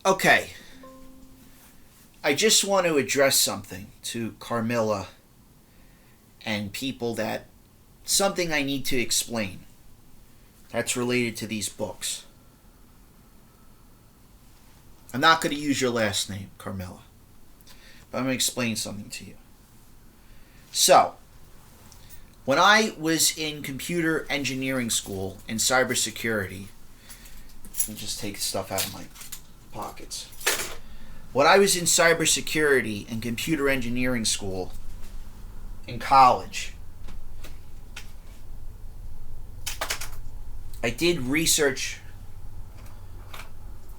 Okay. I just want to address something to Carmilla and people that something I need to explain that's related to these books. I'm not going to use your last name, Carmilla, but I'm going to explain something to you. So, when I was in computer engineering school and cybersecurity, let me just take stuff out of my pockets. When I was in cybersecurity and computer engineering school in college, I did research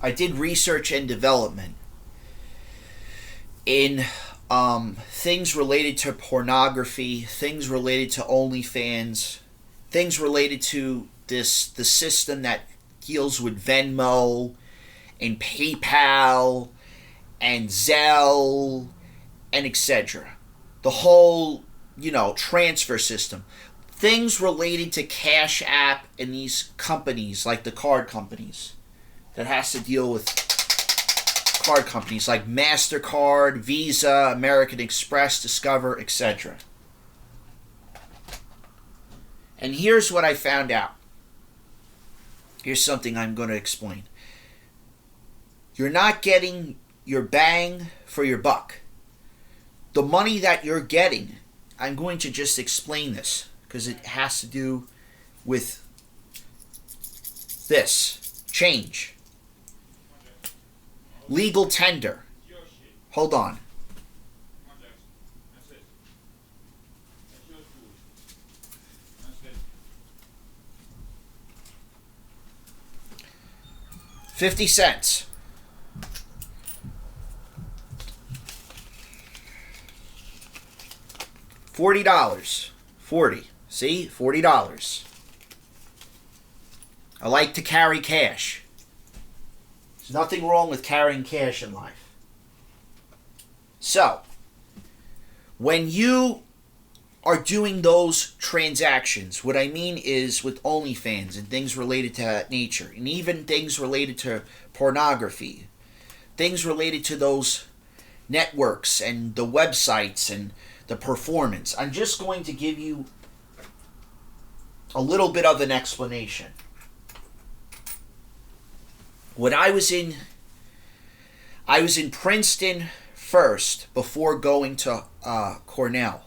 and development in things related to pornography, things related to OnlyFans, things related to the system that deals with Venmo and PayPal and Zelle and etc. The whole, transfer system. Things related to Cash App and these companies, like the card companies, that has to deal with card companies like MasterCard, Visa, American Express, Discover, etc. And here's what I found out. Here's something I'm going to explain. You're not getting your bang for your buck. The money that you're getting, I'm going to just explain this because it has to do with this. Change. Legal tender. Hold on. $0.50. $40. 40. See? $40. I like to carry cash. There's nothing wrong with carrying cash in life. So, when you are doing those transactions, what I mean is with OnlyFans and things related to that nature, and even things related to pornography, things related to those networks and the websites and the performance. I'm just going to give you a little bit of an explanation. When I was in Princeton first before going to Cornell.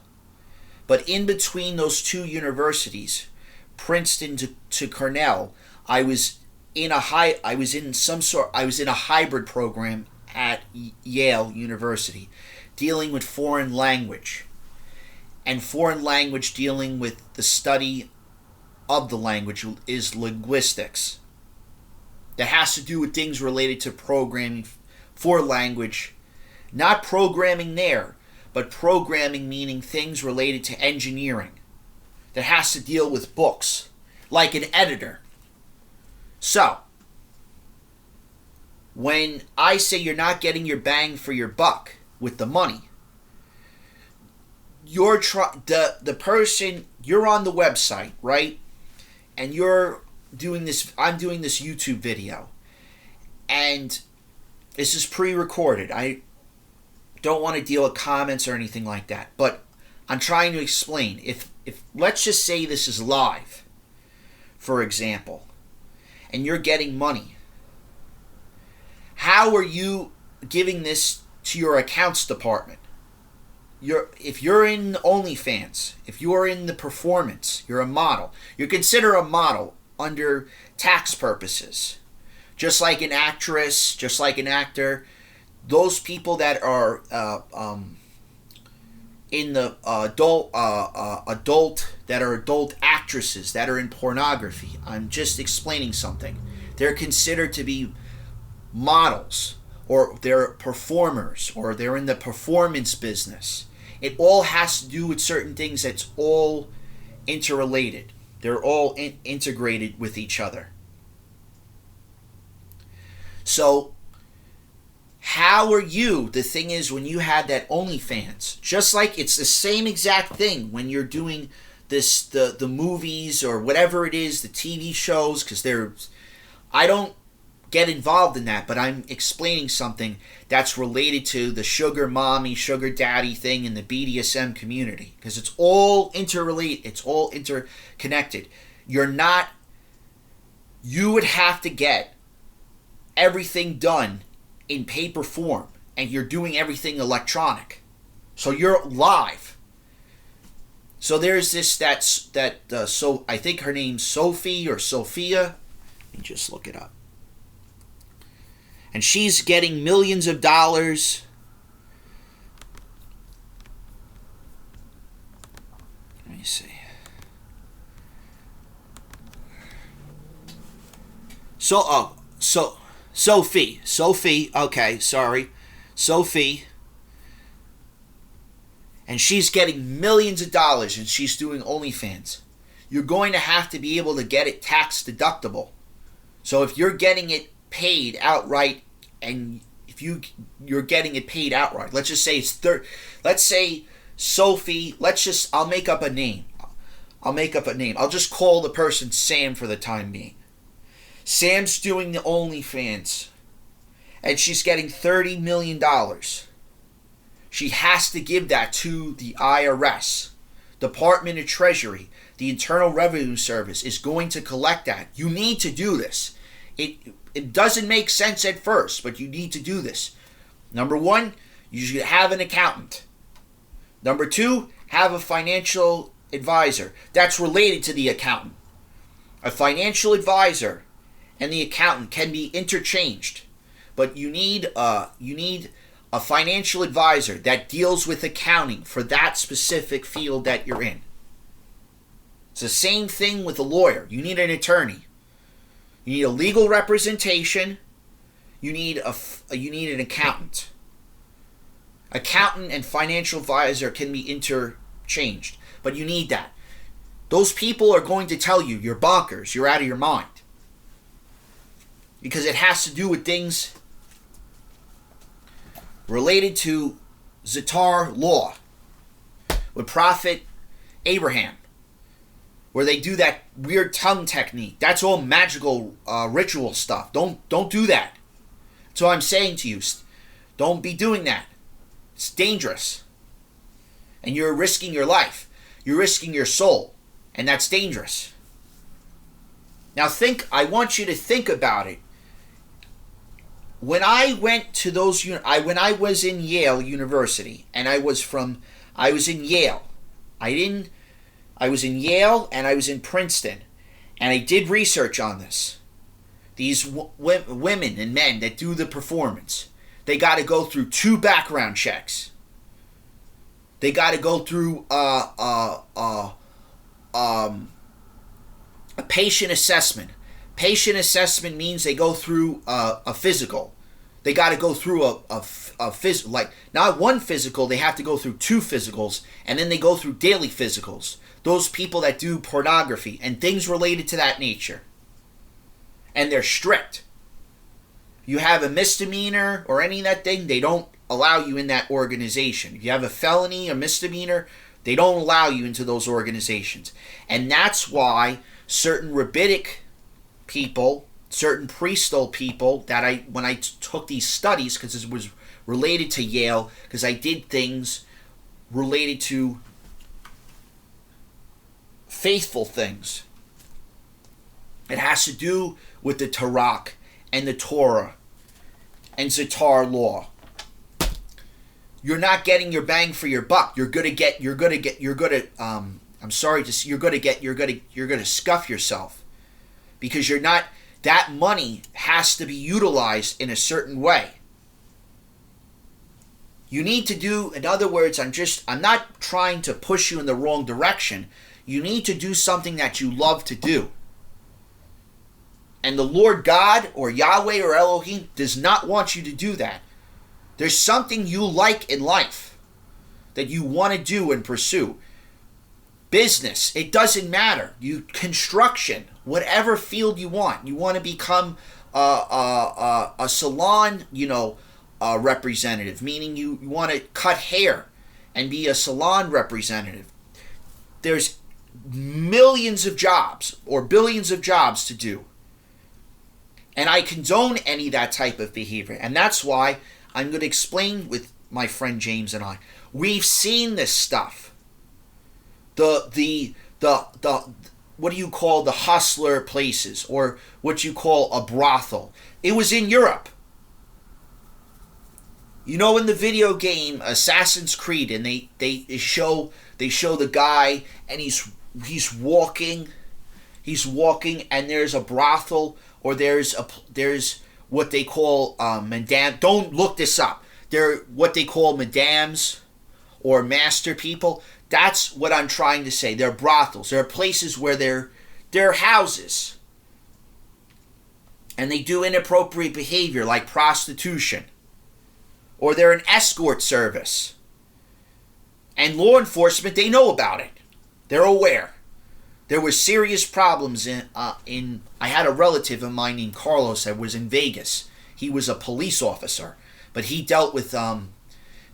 But in between those two universities, Princeton to Cornell, I was in a hybrid program at Yale University, dealing with foreign language. And foreign language dealing with the study of the language is linguistics. That has to do with things related to programming for language. Not programming there, but programming meaning things related to engineering. That has to deal with books, like an editor. So, when I say you're not getting your bang for your buck with the money, the person, you're on the website, right? And you're doing this, I'm doing this YouTube video. And this is pre-recorded. I don't want to deal with comments or anything like that. But I'm trying to explain. If let's just say this is live, for example, and you're getting money, how are you giving this to your accounts department? If you're in OnlyFans, if you're in the performance, you're a model. You're considered a model under tax purposes. Just like an actress, just like an actor. Those people that are in the adult actresses that are in pornography. I'm just explaining something. They're considered to be models, or they're performers, or they're in the performance business. It all has to do with certain things that's all interrelated. They're all integrated with each other. So, how are you? The thing is, when you had that OnlyFans, just like it's the same exact thing when you're doing this, the movies or whatever it is, the TV shows, because I don't get involved in that, but I'm explaining something that's related to the sugar mommy, sugar daddy thing in the BDSM community, because it's all interrelated, it's all interconnected. You would have to get everything done in paper form, and you're doing everything electronic. So you're live. So there's this, so I think her name's Sophie or Sophia. Let me just look it up. And she's getting millions of dollars. Let me see. Sophie, okay, sorry. Sophie. And she's getting millions of dollars, and she's doing OnlyFans. You're going to have to be able to get it tax deductible. So if you're getting it paid outright, and if you're getting it paid outright, let's just say let's say Sophie, I'll make up a name. I'll just call the person Sam for the time being. Sam's doing the OnlyFans, and she's getting $30 million. She has to give that to the IRS. Department of Treasury, the Internal Revenue Service is going to collect that. You need to do this. It doesn't make sense at first, but you need to do this. Number one, you should have an accountant. Number two, have a financial advisor. That's related to the accountant. A financial advisor and the accountant can be interchanged, but you need a financial advisor that deals with accounting for that specific field that you're in. It's the same thing with a lawyer. You need an attorney. You need a legal representation. You need an accountant. Accountant and financial advisor can be interchanged, but you need that. Those people are going to tell you you're bonkers, you're out of your mind, because it has to do with things related to Zatar law with Prophet Abraham, where they do that weird tongue technique. That's all magical ritual stuff. Don't do that. That's what I'm saying to you. Don't be doing that. It's dangerous. And you're risking your life. You're risking your soul. And that's dangerous. Now I want you to think about it. When I went to when I was in Yale University, and I was in Yale. I was in Yale and I was in Princeton, and I did research on this. These women and men that do the performance, they got to go through 2 background checks. They got to go through a patient assessment. Patient assessment means they go through a physical. They got to go through a physical, like not one physical. They have to go through 2 physicals, and then they go through daily physicals. Those people that do pornography and things related to that nature, and they're strict. You have a misdemeanor or any of that thing, they don't allow you in that organization. If you have a felony, a misdemeanor, they don't allow you into those organizations. And that's why certain rabbinic people, certain priesthood people that when I took these studies, because it was related to Yale, because I did things related to faithful things. It has to do with the Tanakh and the Torah and Zatar law. You're not getting your bang for your buck. You're gonna scuff yourself, because you're not. That money has to be utilized in a certain way. You need to do, in other words, I'm not trying to push you in the wrong direction. You need to do something that you love to do. And the Lord God or Yahweh or Elohim does not want you to do that. There's something you like in life that you want to do and pursue. Business, it doesn't matter. Construction, whatever field you want. You want to become a salon, representative, meaning you want to cut hair and be a salon representative. There's millions of jobs or billions of jobs to do. And I condone any of that type of behavior. And that's why I'm going to explain with my friend James and I. We've seen this stuff. The what do you call the hustler places, or what you call a brothel? It was in Europe. You know, in the video game Assassin's Creed, and they show the guy, and he's walking, and there's a brothel, or there's what they call madame. Don't look this up. They're what they call madames or master people. That's what I'm trying to say. They're brothels. They're places where they're houses, and they do inappropriate behavior like prostitution. Or they're an escort service. And law enforcement, they know about it. They're aware. There were serious problems I had a relative of mine named Carlos that was in Vegas. He was a police officer, but he dealt with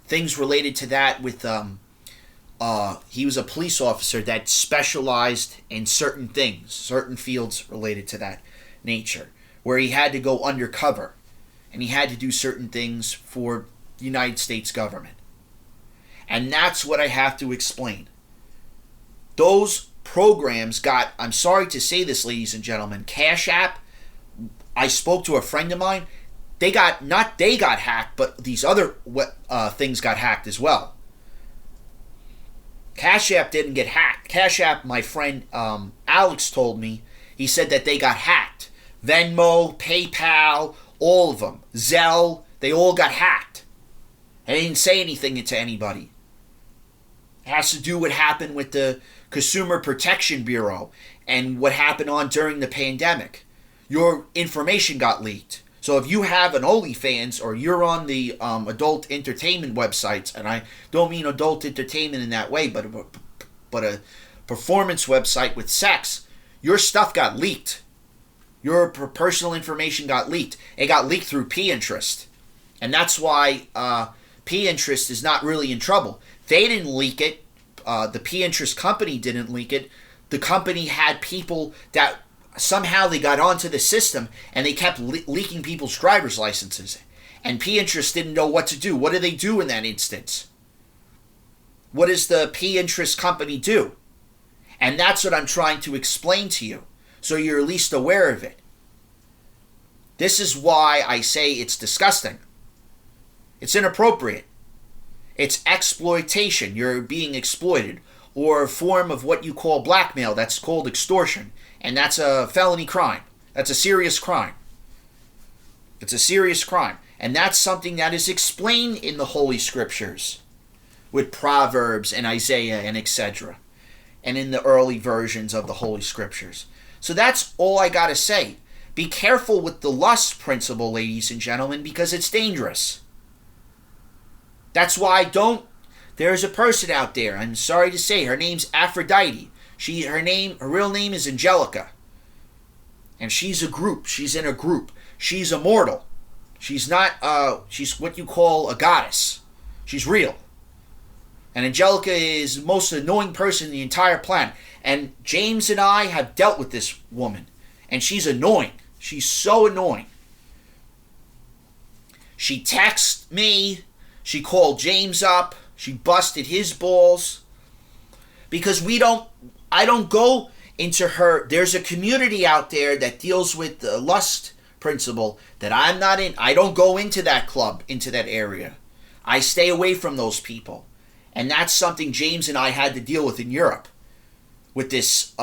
things related to that with he was a police officer that specialized in certain things, certain fields related to that nature, where he had to go undercover, and he had to do certain things for the United States government. And that's what I have to explain. Those programs got, I'm sorry to say this, ladies and gentlemen, Cash App, I spoke to a friend of mine, they got hacked, but these other things got hacked as well. Cash App didn't get hacked. Cash App, my friend Alex told me, he said that they got hacked. Venmo, PayPal, all of them, Zelle, they all got hacked. I didn't say anything to anybody. It has to do what happened with the Consumer Protection Bureau and what happened during the pandemic. Your information got leaked. So if you have an OnlyFans or you're on the adult entertainment websites, and I don't mean adult entertainment in that way, but a performance website with sex, your stuff got leaked. Your personal information got leaked. It got leaked through Pinterest. And that's why Pinterest is not really in trouble. They didn't leak it. The Pinterest company didn't leak it. The company had people that somehow they got onto the system, and they kept leaking people's driver's licenses. And Pinterest didn't know what to do. What do they do in that instance? What does the Pinterest company do? And that's what I'm trying to explain to you, so you're at least aware of it. This is why I say it's disgusting. It's inappropriate. It's exploitation. You're being exploited. Or a form of what you call blackmail. That's called extortion. And that's a felony crime. That's a serious crime. It's a serious crime. And that's something that is explained in the Holy Scriptures. With Proverbs and Isaiah and etc. And in the early versions of the Holy Scriptures. So that's all I got to say. Be careful with the lust principle, ladies and gentlemen, because it's dangerous. That's why there's a person out there, I'm sorry to say, her name's Aphrodite. Her real name is Angelica. And she's in a group. She's immortal. She's not, she's what you call a goddess. She's real. And Angelica is the most annoying person in the entire planet. And James and I have dealt with this woman. And she's annoying. She's so annoying. She texts me. She called James up. She busted his balls. Because I don't go into her. There's a community out there that deals with the lust principle that I'm not in. I don't go into that club, into that area. I stay away from those people. And that's something James and I had to deal with in Europe. With this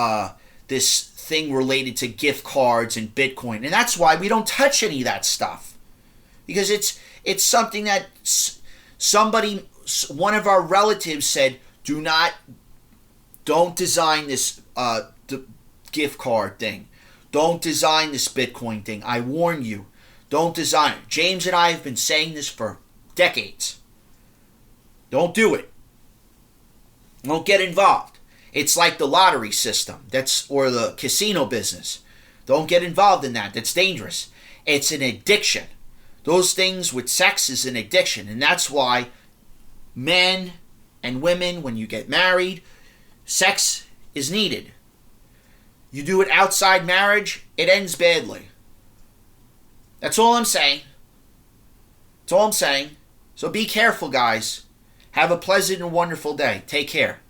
thing related to gift cards and Bitcoin. And that's why we don't touch any of that stuff. Because it's something that one of our relatives said, don't design this gift card thing. Don't design this Bitcoin thing. I warn you, don't design it. James and I have been saying this for decades. Don't do it. Don't get involved. It's like the lottery system, or the casino business. Don't get involved in that. That's dangerous. It's an addiction. Those things with sex is an addiction. And that's why men and women, when you get married, sex is needed. You do it outside marriage, it ends badly. That's all I'm saying. That's all I'm saying. So be careful, guys. Have a pleasant and wonderful day. Take care.